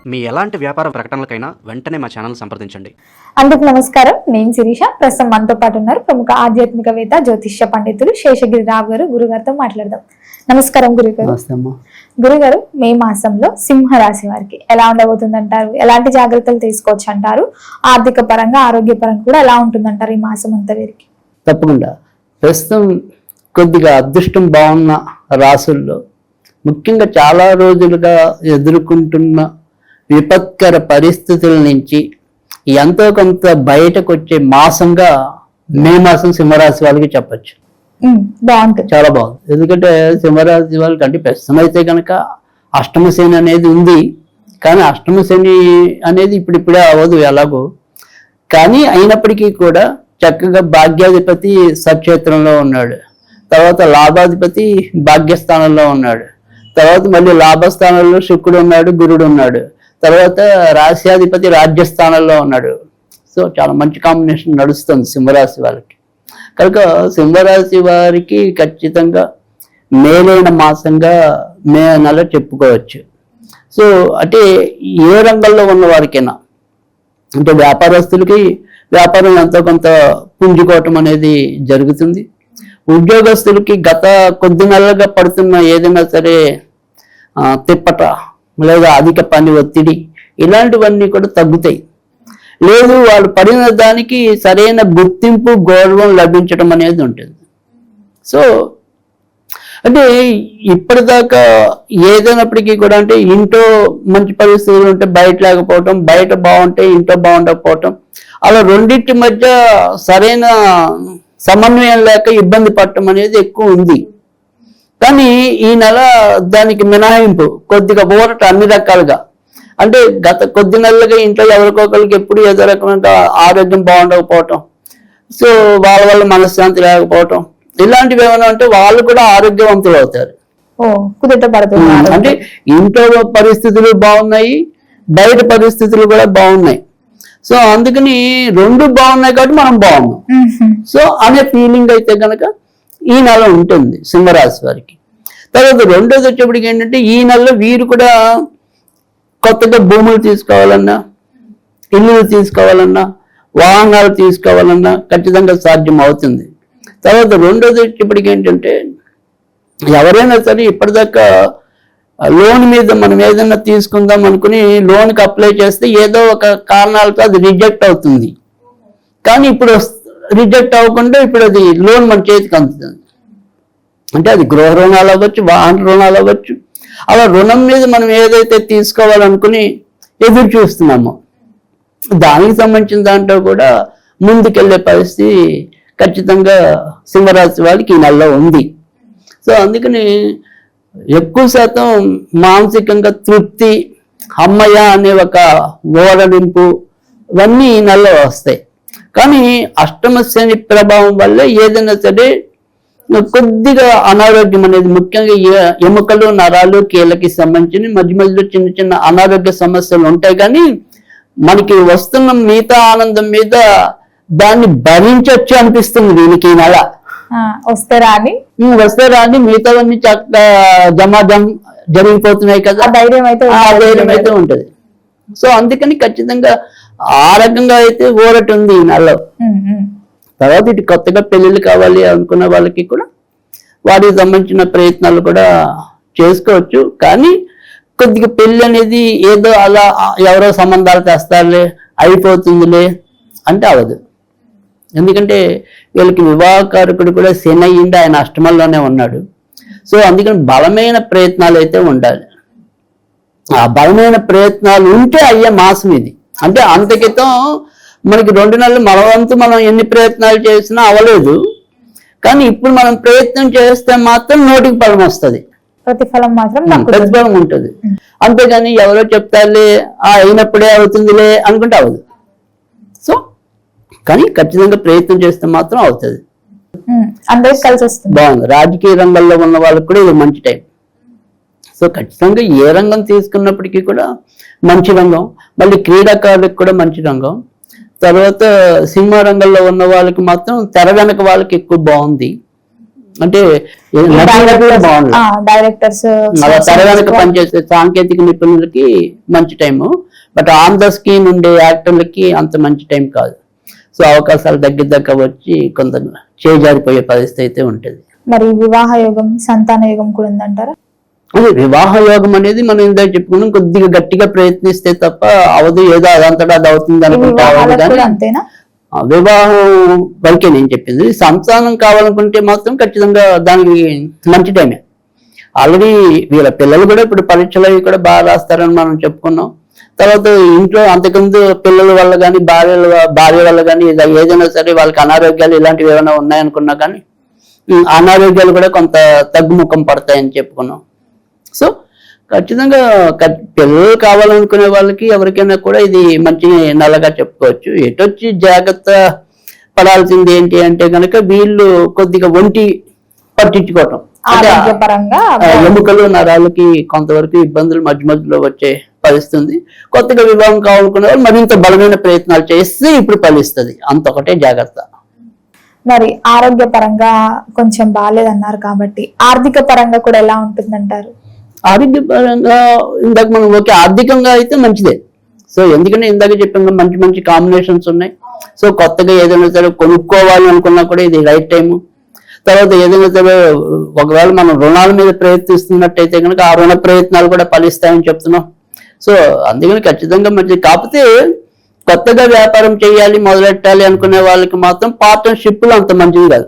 మీ ఎలాంటి వ్యాపార ప్రకటనలకైనా వెంటనే మా ఛానల్ సంప్రదించండి. అందుకు నమస్కారం. నేను శిరీష. ప్రస్తుతం మనతో పాటు ఉన్నారు ప్రముఖ ఆధ్యాత్మికవేత్త జ్యోతిష్య పండితులు శేషగిరి రావు గారు. గురుగారితో మాట్లాడదాం. నమస్కారం గురుగారు. గురుగారు, మే మాసంలో సింహరాశి వారికి ఎలా ఉండబోతుందంటారు? ఎలాంటి జాగ్రత్తలు తీసుకోవచ్చు అంటారు? ఆర్థిక పరంగా, ఆరోగ్య పరంగా కూడా ఎలా ఉంటుందంటారు ఈ మాసం అంతా వీరికి? తప్పకుండా. ప్రస్తుతం కొద్దిగా అదృష్టం బాగున్న రాసుల్లో ముఖ్యంగా చాలా రోజులుగా ఎదుర్కొంటున్న విపత్కర పరిస్థితుల నుంచి ఎంతో కొంత బయటకు వచ్చే మాసంగా మే మాసం సింహరాశి వాళ్ళకి చెప్పచ్చు. బాగుంటుంది, చాలా బాగుంది. ఎందుకంటే సింహరాశి వాళ్ళకి అంటే ప్రస్తుతం అయితే కనుక అష్టమ శని అనేది ఉంది, కానీ అష్టమ శని అనేది ఇప్పుడిప్పుడే అవ్వదు ఎలాగో. కానీ అయినప్పటికీ కూడా చక్కగా భాగ్యాధిపతి సక్షేత్రంలో ఉన్నాడు, తర్వాత లాభాధిపతి భాగ్యస్థానంలో ఉన్నాడు, తర్వాత మళ్ళీ లాభస్థానంలో శుక్రుడు ఉన్నాడు, గురుడు ఉన్నాడు, తర్వాత రాశ్యాధిపతి రాజ్యస్థానంలో ఉన్నాడు. సో చాలా మంచి కాంబినేషన్ నడుస్తుంది సింహరాశి వాళ్ళకి. కనుక సింహరాశి వారికి ఖచ్చితంగా మేలైన మాసంగా మే నెల చెప్పుకోవచ్చు. సో అంటే ఏ రంగంలో ఉన్న వారికైనా, అంటే వ్యాపారస్తులకి వ్యాపారం ఎంతో కొంత పుంజుకోవటం అనేది జరుగుతుంది. ఉద్యోగస్తులకి గత కొద్ది నెలలుగా పడుతున్న ఏదైనా సరే తిప్పట లేదా అధిక పని ఒత్తిడి ఇలాంటివన్నీ కూడా తగ్గుతాయి. లేదు వాళ్ళు పడిన దానికి సరైన గుర్తింపు, గౌరవం లభించడం అనేది ఉంటుంది. సో అంటే ఇప్పటిదాకా ఏదైనప్పటికీ కూడా అంటే ఇంట్లో మంచి పరిస్థితులు ఉంటే బయట లేకపోవటం, బయట బాగుంటే ఇంట్లో బాగుండకపోవటం, అలా రెండింటి మధ్య సరైన సమన్వయం లేక ఇబ్బంది పడటం అనేది ఎక్కువ ఉంది. కానీ ఈ నెల దానికి మినహాయింపు, కొద్దిగా ఊరట అన్ని రకాలుగా. అంటే గత కొద్ది నెలలుగా ఇంట్లో ఎవరికొకరికి ఎప్పుడు ఏదో రకమైన ఆరోగ్యం బాగుండకపోవటం, సో వాళ్ళ వల్ల మనశ్శాంతి లేకపోవటం, ఇలాంటివి ఏమైనా అంటే వాళ్ళు కూడా ఆరోగ్యవంతులు అవుతారు. అంటే ఇంట్లో పరిస్థితులు బాగున్నాయి, బయట పరిస్థితులు కూడా బాగున్నాయి. సో అందుకని రెండు బాగున్నాయి కాబట్టి మనం బాగున్నాం సో అనే ఫీలింగ్ అయితే కనుక ఈ నెల ఉంటుంది సింహరాశి వారికి. తర్వాత రెండోది వచ్చేప్పటికి ఏంటంటే ఈ నెలలో వీరు కూడా కొత్తగా భూములు తీసుకోవాలన్నా, ఇల్లులు తీసుకోవాలన్నా, వాహనాలు తీసుకోవాలన్నా ఖచ్చితంగా సాధ్యం అవుతుంది. తర్వాత రెండోది వచ్చేప్పటికి ఏంటంటే ఎవరైనా సరే ఇప్పటిదాకా లోన్ మీద మనం ఏదైనా తీసుకుందాం అనుకుని లోన్కి అప్లై చేస్తే ఏదో ఒక కారణాలతో అది రిజెక్ట్ అవుతుంది. కానీ ఇప్పుడు రిజెక్ట్ అవ్వకుండా ఇప్పుడు అది లోన్ మన చేతికి అందుతుంది. అంటే అది గృహ రుణాలు అవ్వచ్చు, వాహన రుణాలు అవ్వచ్చు. అలా రుణం మీద మనం ఏదైతే తీసుకోవాలనుకుని ఎదురు చూస్తున్నామో దానికి సంబంధించిన దాంట్లో కూడా ముందుకెళ్ళే పరిస్థితి ఖచ్చితంగా సింహరాశి వాళ్ళకి ఈ నెలలో ఉంది. సో అందుకని ఎక్కువ శాతం మానసికంగా తృప్తి, అమ్మయ్య అనే ఒక ఓరడింపు ఇవన్నీ ఈ నెలలో వస్తాయి. కానీ అష్టమ శని ప్రభావం వల్ల ఏదైనా సరే కొద్దిగా అనారోగ్యం అనేది, ముఖ్యంగా ఎముకలు, నరాలు, కీళ్ళకి సంబంధించిన మధ్య మధ్యలో చిన్న చిన్న అనారోగ్య సమస్యలు ఉంటాయి. కానీ మనకి వస్తున్న మిగతా ఆనందం మీద దాన్ని భరించవచ్చు అనిపిస్తుంది వీళ్ళకి ఈ నెల. వస్తే రాని మిగతావన్నీ చక్కగా జరిగిపోతున్నాయి కదా, ధైర్యం అయితే ఉంటది. సో అందుకని ఖచ్చితంగా ఆ రకంగా అయితే ఊరటి ఉంది ఈ నెలలో. తర్వాత ఇటు కొత్తగా పెళ్లిళ్ళు కావాలి అనుకున్న వాళ్ళకి కూడా వాటికి సంబంధించిన ప్రయత్నాలు కూడా చేసుకోవచ్చు. కానీ కొద్దిగా పెళ్లి అనేది ఏదో అలా ఎవరో సంబంధాలు తెస్తారులే, అయిపోతుందిలే అంటే అవదు. ఎందుకంటే వీళ్ళకి వివాహకారకుడు కూడా శని అయ్యిండి, ఆయన అష్టమంలోనే ఉన్నాడు. సో అందుకని బలమైన ప్రయత్నాలు అయితే ఉండాలి. ఆ బలమైన ప్రయత్నాలు ఉంటే అయ్యే మాసం ఇది. అంటే అంతకితం మనకి 2 నెలలు మనవంతు మనం ఎన్ని ప్రయత్నాలు చేసినా అవ్వలేదు. కానీ ఇప్పుడు మనం ప్రయత్నం చేస్తే మాత్రం నోటికి ఫలం వస్తుంది, ప్రతిఫలం ఉంటుంది. అంతేగాని ఎవరో చెప్తారులే, అయినప్పుడే అవుతుందిలే అనుకుంటే అవ్వదు. సో కానీ ఖచ్చితంగా ప్రయత్నం చేస్తే మాత్రం అవుతుంది. బాగుంది. రాజకీయ రంగంలో ఉన్న వాళ్ళకి కూడా ఇది మంచి టైం. సో ఖచ్చితంగా ఏ రంగం తీసుకున్నప్పటికీ కూడా మంచి రంగం. మళ్ళీ క్రీడాకారులకు కూడా మంచి రంగం. తర్వాత సినిమా రంగంలో ఉన్న వాళ్ళకి మాత్రం తెర వెనక వాళ్ళకి ఎక్కువ బాగుంది. అంటే బాగుంది. డైరెక్టర్స్ అలా తెర వెనక పనిచేసే సాంకేతిక నిపుణులకి మంచి time, but on the screen ఉండే యాక్టర్లకి అంత మంచి టైం కాదు. సో అవకాశాలు దగ్గర వచ్చి కొంత చేజారిపోయే పరిస్థితి అయితే ఉంటుంది. మరి వివాహ యోగం, సంతాన యోగం కూడా ఉందంటారా? అదే వివాహ యోగం అనేది మనం ఇందాక చెప్పుకున్నాం, కొద్దిగా గట్టిగా ప్రయత్నిస్తే తప్ప అవదు, ఏదో అదంతటా అది అవుతుంది అనుకుంటే అంతేనా? వివాహం వరకే నేను చెప్పింది. సంతానం కావాలనుకుంటే మాత్రం ఖచ్చితంగా దానికి మంచి టైమే. ఆల్రెడీ వీళ్ళ పిల్లలు కూడా ఇప్పుడు పరీక్షలు అవి కూడా బాగా రాస్తారని మనం చెప్పుకున్నాం. తర్వాత ఇంట్లో అంతకుముందు పిల్లల వల్ల కానీ భార్య వల్ల కానీ ఏదైనా సరే వాళ్ళకి అనారోగ్యాలు ఇలాంటివి ఏమైనా ఉన్నాయనుకున్నా కానీ అనారోగ్యాలు కూడా కొంత తగ్గుముఖం పడతాయని చెప్పుకున్నాం. సో ఖచ్చితంగా పిల్లలు కావాలనుకునే వాళ్ళకి ఎవరికైనా కూడా ఇది మంచి నెలగా చెప్పుకోవచ్చు. ఎటొచ్చి జాగ్రత్త పడాల్సింది ఏంటి అంటే కనుక వీళ్ళు కొద్దిగా ఒంటి పట్టించుకోవటం, ఎముకలు నరాలకి కొంతవరకు ఇబ్బందులు మధ్య మధ్యలో వచ్చే పరిస్థితుంది. కొత్తగా వివాహం కావాలనుకునే వాళ్ళు మరింత బలమైన ప్రయత్నాలు చేస్తే ఇప్పుడు ఫలిస్తుంది, అంతొకటే జాగ్రత్త. మరి ఆరోగ్య పరంగా కొంచెం బాగాలేదన్నారు కాబట్టి ఆర్థిక పరంగా కూడా ఎలా ఉంటుందంటారు? ఆరోగ్యపరంగా ఇందాక మనం ఓకే, ఆర్థికంగా అయితే మంచిదే. సో ఎందుకంటే ఇందాక చెప్పాం మంచి మంచి కాంబినేషన్స్ ఉన్నాయి. సో కొత్తగా ఏదైనా సరే కొనుక్కోవాలి అనుకున్నా కూడా ఇది రైట్ టైము. తర్వాత ఏదైనా సరే ఒకవేళ మనం రుణాల మీద ప్రయత్నిస్తున్నట్టయితే కనుక ఆ రుణ ప్రయత్నాలు కూడా ఫలిస్తాయని చెప్తున్నాం. సో అందుకని ఖచ్చితంగా మంచిది. కాకపోతే కొత్తగా వ్యాపారం చేయాలి మొదలెట్టాలి అనుకునే వాళ్ళకి మాత్రం పార్ట్నర్షిప్లు అంత మంచిది కాదు.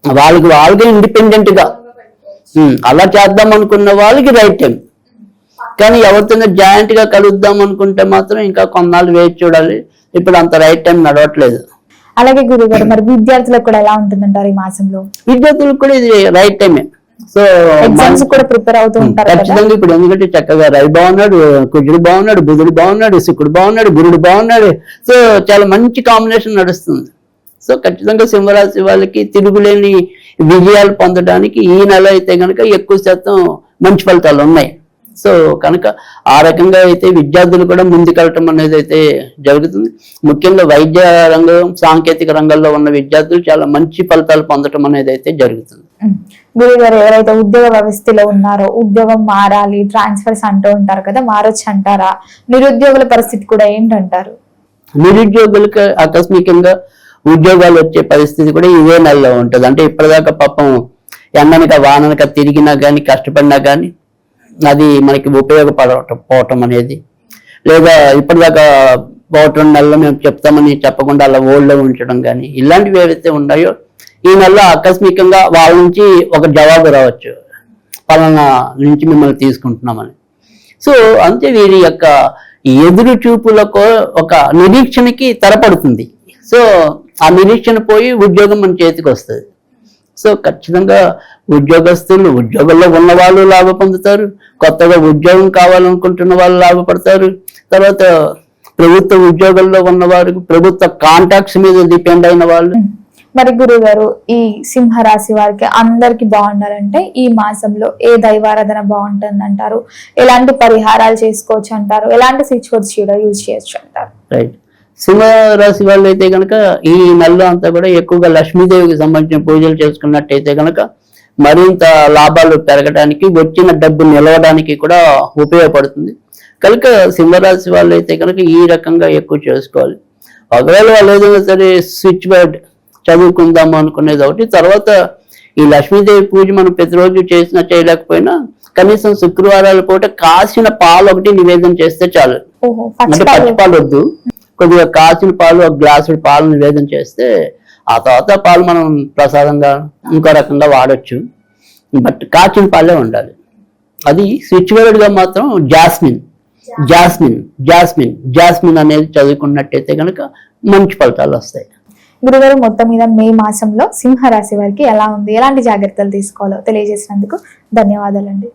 వాళ్ళకి ఇండిపెండెంట్ గా అలా చేద్దాం అనుకున్న వాళ్ళకి రైట్ టైం. కానీ ఎవరితోనే జాయింట్ గా కలుద్దాం అనుకుంటే మాత్రం ఇంకా కొన్నాళ్ళు వేచి చూడాలి. ఇప్పుడు అంత రైట్ టైం నడవట్లేదు. అలాగే గురుగారు, మరి విద్యార్థులకు కూడా ఎలా ఉంటుందంటారు ఈ మాసంలో? విద్యార్థులకు కూడా ఇది రైట్ టైమే. సో ఎగ్జామ్స్ కూడా ప్రిపేర్ అవుతూ ఉంటారు ఖచ్చితంగా. ఇప్పుడు ఎందుకంటే చక్కగా రవి బాగున్నాడు, కుజుడు బాగున్నాడు, బుధుడు బాగున్నాడు, శుక్రుడు బాగున్నాడు, గురుడు బాగున్నాడు. సో చాలా మంచి కాంబినేషన్ నడుస్తుంది. సో ఖచ్చితంగా సింహరాశి వాళ్ళకి తిరుగులేని విజయాలు పొందడానికి ఈ నెల అయితే కనుక ఎక్కువ శాతం మంచి ఫలితాలు ఉన్నాయి. సో కనుక ఆ రకంగా అయితే విద్యార్థులు కూడా ముందుకెళ్ళటం అనేది అయితే జరుగుతుంది. ముఖ్యంగా వైద్య రంగం, సాంకేతిక రంగంలో ఉన్న విద్యార్థులు చాలా మంచి ఫలితాలు పొందటం అనేది అయితే జరుగుతుంది. గురుగారు, ఎవరైతే ఉద్యోగ వ్యవస్థలో ఉన్నారో ఉద్యోగం మారాలి, ట్రాన్స్ఫర్స్ అంటూ ఉంటారు కదా, మారొచ్చు అంటారా? నిరుద్యోగుల పరిస్థితి కూడా ఏంటంటారు? నిరుద్యోగులకు ఆకస్మికంగా ఉద్యోగాలు వచ్చే పరిస్థితి కూడా ఇదే నెలలో ఉంటుంది. అంటే ఇప్పటిదాకా పాపం ఎండనక వాననక తిరిగినా కానీ కష్టపడినా కానీ అది మనకి ఉపయోగపడకపోవటం అనేది, లేదా ఇప్పటిదాకా 1-2 నెలలు మేము చెప్తామని చెప్పకుండా అలా ఓల్డ్లో ఉంచడం కానీ ఇలాంటివి ఏవైతే ఉన్నాయో ఈ నెలలో ఆకస్మికంగా వాళ్ళ నుంచి ఒక జవాబు రావచ్చు, పలానా నుంచి మిమ్మల్ని తీసుకుంటున్నామని. సో అంతే వీరి యొక్క ఎదురు చూపులకు ఒక నిరీక్షణకి తెరపడుతుంది. సో ఆ నిరీక్షణ పోయి ఉద్యోగం మన చేతికి వస్తుంది. సో ఖచ్చితంగా ఉద్యోగస్తులు, ఉద్యోగంలో ఉన్న వాళ్ళు లాభ పొందుతారు, కొత్తగా ఉద్యోగం కావాలనుకుంటున్న వాళ్ళు లాభపడతారు. తర్వాత ప్రభుత్వ ఉద్యోగంలో ఉన్నవారు, ప్రభుత్వ కాంట్రాక్ట్స్ మీద డిపెండ్ అయిన వాళ్ళు. మరి గురుగారు, ఈ సింహరాశి వారికి అందరికి బాగుండాలంటే ఈ మాసంలో ఏ దైవారాధన బాగుంటుంది అంటారు? ఎలాంటి పరిహారాలు చేసుకోవచ్చు అంటారు? ఎలాంటి స్విచ్ యూజ్ చేయొచ్చు అంటారు? రైట్. సింహరాశి వాళ్ళు అయితే కనుక ఈ నెలలో అంతా కూడా ఎక్కువగా లక్ష్మీదేవికి సంబంధించిన పూజలు చేసుకున్నట్టయితే కనుక మరింత లాభాలు పెరగడానికి, వచ్చిన డబ్బు నిలవడానికి కూడా ఉపయోగపడుతుంది. కనుక సింహరాశి వాళ్ళు అయితే కనుక ఈ రకంగా ఎక్కువ చేసుకోవాలి. ఒకవేళ వాళ్ళు ఏదైనా సరే స్విచ్ బోర్డ్ చదువుకుందాము అనుకునేది ఒకటి. తర్వాత ఈ లక్ష్మీదేవి పూజ మనం ప్రతిరోజు చేసినా చేయలేకపోయినా కనీసం శుక్రవారాల పూట కాసిన పాలు ఒకటి నివేదన చేస్తే చాలు. అంటే పచ్చిపాలు వద్దు, కొద్దిగా కాచిన పాలు, ఒక గ్లాసు పాలు నివేదన చేస్తే ఆ తర్వాత పాలు మనం ప్రసాదంగా ఇంకో రకంగా వాడచ్చు. బట్ కాచిన పాలే ఉండాలి. అది స్విచ్ వర్డ్గా మాత్రం జాస్మిన్ జాస్మిన్ జాస్మిన్ జాస్మిన్ అనేది చదువుకున్నట్టయితే కనుక మంచి ఫలితాలు వస్తాయి. గురుగారు, మొత్తం మీద మే మాసంలో సింహరాశి వారికి ఎలా ఉంది, ఎలాంటి జాగ్రత్తలు తీసుకోవాలో తెలియజేసినందుకు ధన్యవాదాలండి.